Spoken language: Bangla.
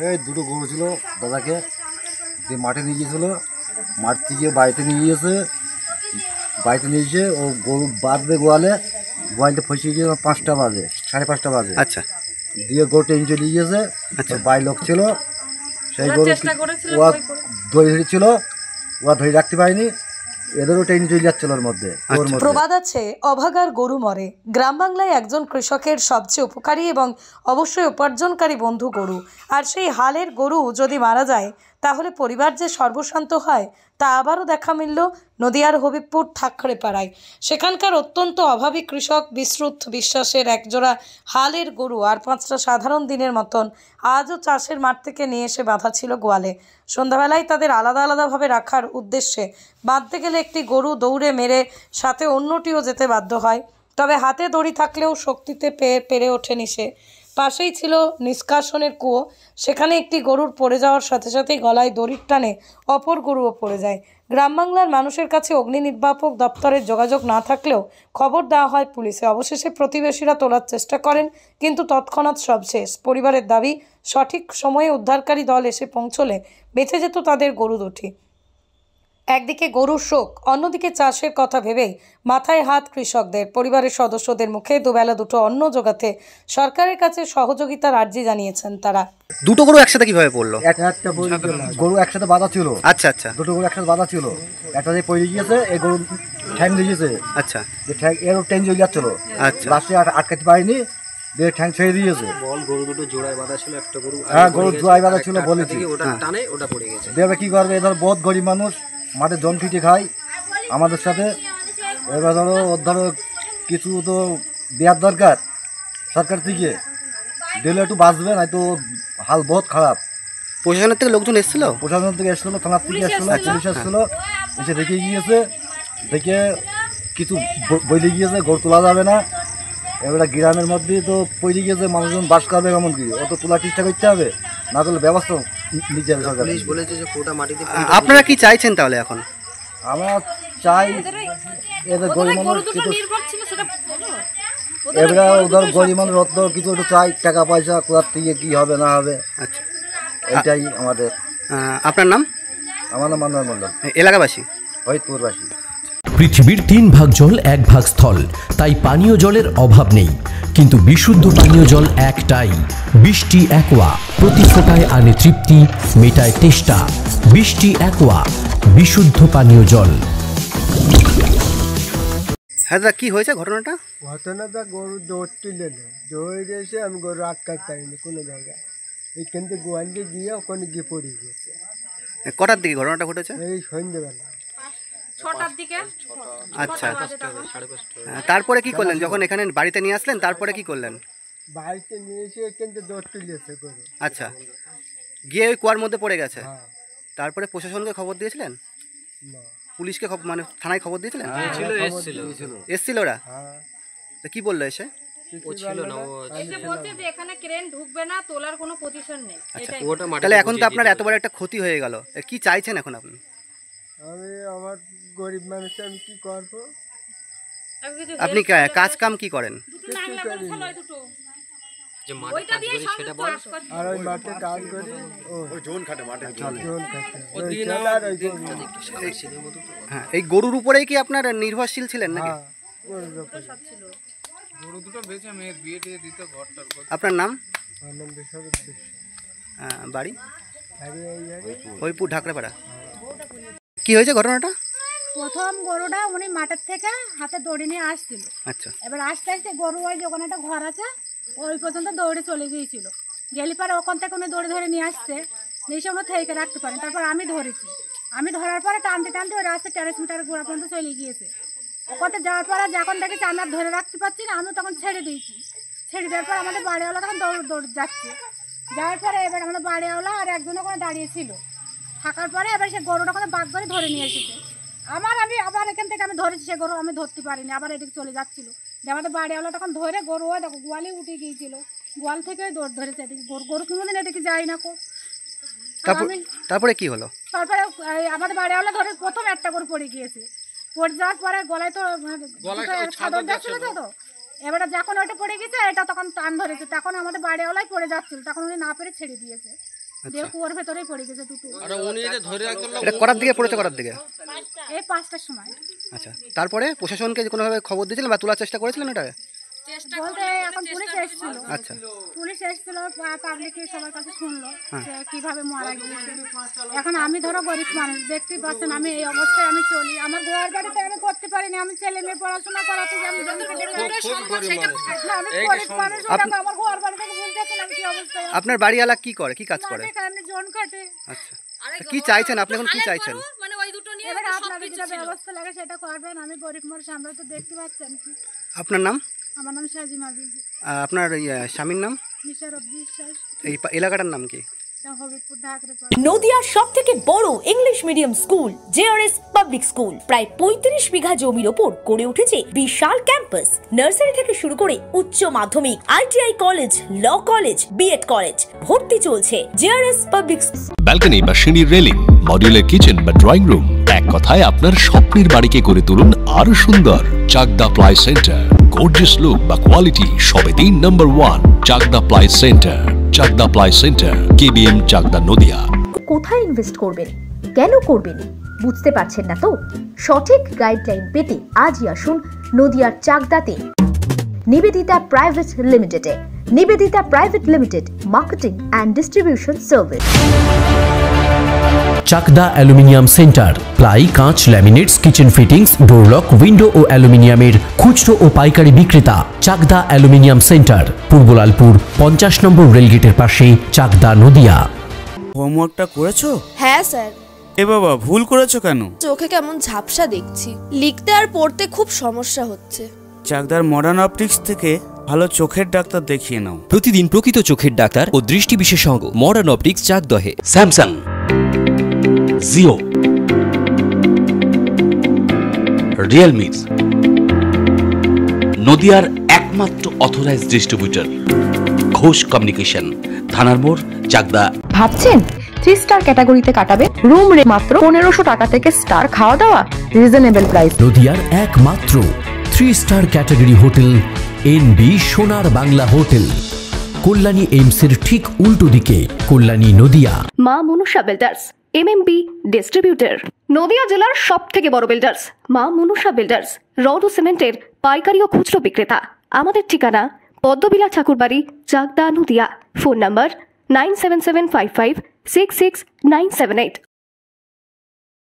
এই দুটো গরু ছিল দাদাকে দিয়ে মাঠে নিয়ে গিয়েছিল, মাঠ থেকে বাড়িতে নিয়ে গিয়েছে, বাড়িতে নিয়ে গিয়ে ও গরু বাঁধবে গোয়ালটা ফসিয়ে গিয়ে 5টা বাজে, 5:30 বাজে। আচ্ছা, দিয়ে গরুটা ইঞ্জে নিয়ে গিয়েছে। আচ্ছা, বাড়ির লোক ছিল, সেই গরু ওরা দড়ি ধরেছিল, ওরা ধরে রাখতে পারেনি, এদেরও ট্রেন চলে যাচ্ছিল ওর মধ্যে। প্রবাদ আছে, অভাগার গরু মরে। গ্রাম বাংলায় একজন কৃষকের সবচেয়ে উপকারী এবং অবশ্যই উপার্জনকারী বন্ধু গরু। আর সেই হালের গরু যদি মারা যায় তাহলে পরিবার যে সর্বশান্ত হয় তা আবারও দেখা মিলল নদিয়ার হবিবপুর ঠাকরেপাড়ায়। সেখানকার অত্যন্ত অভাবী কৃষক বিশ্রুত বিশ্বাসের একজোড়া হালের গরু আর 5টা সাধারণ দিনের মতন আজও চাষের মাঠ থেকে নিয়ে এসে বাঁধা ছিল গোয়ালে। সন্ধ্যাবেলায় তাদের আলাদা আলাদাভাবে রাখার উদ্দেশ্যে বাঁধতে গেলে একটি গরু দৌড়ে মেরে সাথে অন্যটিও যেতে বাধ্য হয়। তবে হাতে দড়ি থাকলেও শক্তিতে পেরে ওঠেনি সে। পাশেই ছিল নিষ্কাশনের কুয়ো, সেখানে একটি গরুর পড়ে যাওয়ার সাথে সাথেই গলায় দড়ির টানে অপর গরুও পড়ে যায়। গ্রাম বাংলার মানুষের কাছে অগ্নি নির্বাপক দপ্তরের যোগাযোগ না থাকলেও খবর দেওয়া হয় পুলিশে। অবশেষে প্রতিবেশীরা তোলার চেষ্টা করেন, কিন্তু তৎক্ষণাৎ সব শেষ। পরিবারের দাবি, সঠিক সময়ে উদ্ধারকারী দল এসে পৌঁছলে বেঁচে যেত তাদের গরু দুটি। একদিকে গরুর শোক, অন্যদিকে চাষের কথা ভেবেই মাথায় হাত কৃষকদের। পরিবারের সদস্যদের মুখে দুবেলা দুটো অন্ন জোগাতে সরকারের কাছে সহযোগিতার আর্জি জানিয়েছেন তারা। দুটো গরু একসাথে কিভাবে পড়লো? একটা গরু একসাথে বাঁধা ছিল। আচ্ছা, আচ্ছা, দুটো গরু একসাথে বাঁধা ছিল, একটা যে পড়ে গিয়েছে, এই গরু ঠ্যাং দিয়েছে। আচ্ছা, যে ঠ্যাং এরও ট্রেন চলে যাচ্ছিল, আচ্ছা, লাস্টে আটকাতে পারিনি, দিয়ে ঠ্যাং ছেড়ে দিয়েছে। গরু দুটো জোড়ায় বাঁধা ছিল, একটা গরু হ্যাঁ, গরু জোড়ায় বাঁধা ছিল বলেছি। ওটা টানে ওটা পড়ে গেছে। দেবে কি করবে, এবার বহুত গরিব মানুষ মাঠে জল ফিটে খায় আমাদের সাথে। এবার ধরো কিছু তো দেওয়ার দরকার সরকার থেকে, দিলে একটু বাঁচবে, নয়তো হাল বহুত খারাপ। প্রশাসনের থেকে লোকজন এসেছিল? প্রশাসন থেকে এসেছিলো, থানার থেকে এসেছিলো, পুলিশ এসেছিলো, এসে দেখে গিয়েছে। দেখে কিছু বলে গিয়েছে গরু তোলা যাবে না। এবারে গ্রামের মধ্যে তো পড়ে গিয়েছে, মানুষজন বাস করবে কেমন কি, অত তোলার চেষ্টা করতে হবে, না করলে ব্যবস্থা নিতে হবে সরকার। পুলিশ বলেছে যে পুরোটা মাটিতে। আপনারা কি চাইছেন তাহলে এখন? আমরা চাই এদের গরিব মানুষ কিছু, এবারে ওদের গরিব মানুষ অত কিছু একটু চাই, টাকা পয়সা কোথার থেকে কী হবে না হবে। আচ্ছা, এটাই আমাদের। আপনার নাম? আমার নাম মানব মণ্ডল, এলাকাবাসী, হরিদপুরবাসী। পৃথিবীর 3 ভাগ জল 1 ভাগ স্থল, তাই পানীয় জলের অভাব নেই। কিন্তু বিশুদ্ধ পানীয় জল একটাই, বৃষ্টি অ্যাকোয়া। প্রতি ফোঁটায় আনে তৃপ্তি, মেটায় তেষ্টা। বৃষ্টি অ্যাকোয়া, বিশুদ্ধ পানীয় জল। হ্যাঁ দাদা, কি হয়েছে ঘটনাটা? ঘটনাটা গরু দৌড়ছিল, দৌড়ে এসে আমি গরু আটকাতে পারিনি কোনো জায়গায়, এইখান থেকে গোয়ালে গিয়ে ওখানে গিয়ে পড়ে গিয়েছে। কটার দিকে ঘটনাটা ঘটেছে? এই সন্ধ্যেবেলা 6টার দিকে। আচ্ছা, তারপরে কি করলেন যখন এখানে বাড়িতে নিয়ে আসলেন? তারপরে কি করলেন? বাড়িতে নিয়ে এসে এখান থেকে দৌড় তুলেছে গরু। আচ্ছা, গিয়ে ওই কুয়ার মধ্যে পড়ে গেছে। হ্যাঁ। তারপরে প্রশাসনকে খবর দিয়েছিলেন? না। পুলিশকে মানে থানায় খবর দিয়েছিলেন? এসছিল ওরা? হ্যাঁ। তো কি বললো এসে? ও ছিল না, ও এসে বলছে যে এখানে ক্রেন ঢুকবে না, তোলার কোনো পজিশন নেই। আচ্ছা, ওটা মাটিতে। তাহলে এখন তো আপনার এত বড় একটা ক্ষতি হয়ে গেল, কি চাইছেন এখন আপনি? আমি আমার গরিব মানুষ, আমি কি করবো? আপনি কাজ কাম কি করেন? যে মাঠে কাজ করি সেটা বল। আর ওই মাঠে কাজ করি, ওই জোন খাটে, মাঠে জোন খাটে। হ্যাঁ, এই গরুর উপরেই কি আপনার নির্ভরশীল ছিলেন নাকি? হ্যাঁ, গরুর উপরে। গরু দুটো বেচে মেয়ের বিয়ে টিয়ে দিতে ঘরটার করতে। আপনার নাম? আনন্দ বিশ্বজিৎ বিশ্বাস। বাড়ি? বাড়ি এই জায়গায়, হরিপুর ঢাকরাপাড়া। কি হয়েছে ঘটনাটা? প্রথম গরুটা উনি মাঠের থেকে হাতে দড়ি নিয়ে আসছিল। আচ্ছা, এবার আস্তে আস্তে গরু ওই যে ওখানে একটা ঘর আছে ওই পর্যন্ত দৌড়ে চলে গিয়েছিল। গেলি পরে ওখান থেকে উনি দড়ি ধরে নিয়ে আসছে, নিয়ে উনি থেকে রাখতে পারেন। তারপর আমি ধরেছি, আমি ধরার পরে টানতে টানতে ওই রাস্তায় 13 মিটার গোড়া পর্যন্ত চলে গিয়েছে। ওখানে যাওয়ার পরে যখন দেখেছি আমি আর ধরে রাখতে পারছি না, আমি তখন ছেড়ে দিয়েছি। ছেড়ে দেওয়ার পর আমাদের বাড়িওয়ালা তখন দৌড় যাচ্ছে। যাওয়ার পরে এবার আমাদের বাড়িওয়ালা আর একজন ওখানে দাঁড়িয়েছিল, থাকার পরে এবার সে গরুটা ওখানে বাঘ করে ধরে নিয়ে এসেছে। আমি আবার এখান থেকে আমি ধরেছি, সে গরু আমি ধরতে পারিনি, আবার এদিকে চলে যাচ্ছিল। যে আমাদের বাড়িওয়ালা তখন ধরে গরু ওই দেখো গোয়ালে উঠে গিয়েছিল, গোয়াল থেকে দৌড় ধরেছে এদিকে। গরু কোনোদিন এদিকে যাই না কো। তারপরে কি হলো? তারপরে আমাদের বাড়িওয়ালা ধরে প্রথম একটা গরু পড়ে গিয়েছে। পড়ে যাওয়ার পরে গলায় তো চাদর যাচ্ছিল, তো এবারে যখন ওইটা পড়ে গেছে এটা তখন টান ধরেছে, তখন আমাদের বাড়িওয়ালাই পড়ে যাচ্ছিল, তখন উনি না পেরে ছেড়ে দিয়েছে। দিয়ে কুয়োর ভেতরেই পড়ে গেছে দুটো। আর উনি এটা ধরে রাখতে এটা করার দিকে পড়েছে, করার দিকে? এই 5টার সময়। আচ্ছা, তারপরে প্রশাসনকে কোনোভাবে খবর দিয়েছিলেন বা তোলার চেষ্টা করেছিলেন এটা? বলতে এখন পুলিশ এসেছিল। আচ্ছা, পুলিশ এসেছিল, পাবলিক সবার কাছে শুনলো যে কিভাবে মারা গিয়েছে। এখন আমি ধরো গরিব মানুষ, দেখতেই পাচ্ছেন আমি এই অবস্থায় আমি চলি, আমার ঘর বাড়িতে আমি করতে পারিনি, আমি ছেলে মেয়ে পড়াশোনা করাতে আমি আমি গরিব মানুষ, আমার ঘর বাড়ি থেকে বুঝতেছেন আমি কি অবস্থায়। আপনার বাড়িওয়ালা কি করে, কি কাজ করে? আমি জন কাটে। আচ্ছা, কি চাইছেন আপনি এখন, কি চাইছেন? এবার আপনাদের যেটা ব্যবস্থা লাগে সেটা করবেন, আমি গরিব মানুষ, আমরা তো দেখতে পাচ্ছেন কি। আপনার নাম? আমার নাম সাজিমা বিবি। আপনার স্বামীর নাম? নিশারত বিশ্বাস। এই এলাকাটার নাম কি? হবিবপুর ঢাকরে। নদিয়ার সবথেকে বড় English medium school JRS public school প্রায় 35 বিঘা জমির ওপর গড়ে উঠেছে বিশাল ক্যাম্পাস। নার্সারি থেকে শুরু করে উচ্চ মাধ্যমিক, ITI college, law college, BEd college, ভর্তি চলছে জেআরএস পাবলিক। ব্যালকনি বা সিঁড়ির রেলিং, মডিউলার কিচেন বা ড্রয়িং রুম, এক কথায় আপনার স্বপ্নের বাড়িকে করে তুলুন আরো সুন্দর। Chakdah ply centre, gorgeous look বা কোয়ালিটি সবে 3 number 1 Chakdah ply centre. Chakdah ply centre, KBM, Chakdah, Nadia. কোথায় ইনভেস্ট করবেন, কেন করবেন বুঝতে পারছেন না তো? সঠিক গাইডলাইন পেতে আজই আসুন নদিয়ার চাকদাতে নিবেদিতা প্রাইভেট লিমিটেডে। Nivedita private limited, marketing and distribution service. Chakdah aluminium centre, ply, কাঁচ, laminates, kitchen fittings, door lock, window ও অ্যালুমিনিয়ামের খুচরো ও পাইকারি বিক্রেতা। Chakdah aluminium centre, Purbalalpur 50 number রেলগেটের পাশে, চাকদা, নদিয়া। হোমওয়ার্কটা করেছো? হ্যাঁ স্যার। এ বাবা, ভুল করেছো কেন? চোখে কেমন ঝাপসা দেখছি, লিখতে আর পড়তে খুব সমস্যা হচ্ছে। চাকদার মডার্ন অপটিক্স থেকে ভালো চোখের ডাক্তার দেখিয়ে নাও। প্রতিদিন প্রকৃত চোখের ডাক্তার ও দৃষ্টি বিশেষজ্ঞ মডার্ন অপটিক্স, চাকদহে। স্যামসাং, জিও, রিয়েলমি, নদিয়ার একমাত্র অথরাইজড ডিস্ট্রিবিউটর ঘোষ কমিউনিকেশন, থানার মোড়, চাকদা। ভাবছেন 3 স্টার ক্যাটাগরিতে কাটাবে? রুম রে মাত্র 1500 টাকা থেকে স্টার, খাওয়া দাওয়া রিজনেবল প্রাইস। নদিয়ার একমাত্র 3 স্টার ক্যাটাগরি হোটেল এনবি সোনার বাংলা হোটেল, কল্যাণী এইমসের ঠিক উল্টো দিকে, কল্যাণী, নদিয়া। মা Manusha builders, MMB distributor, Nadia জেলার সবথেকে বড় বিল্ডার্স। মা মনুষা বিল্ডার্স, রড ও সিমেন্টের পাইকারি ও খুচরো বিক্রেতা। আমাদের ঠিকানা পদ্মবিলা ঠাকুরবাড়ি, চাকদা, নদিয়া। Phone number 9775566978।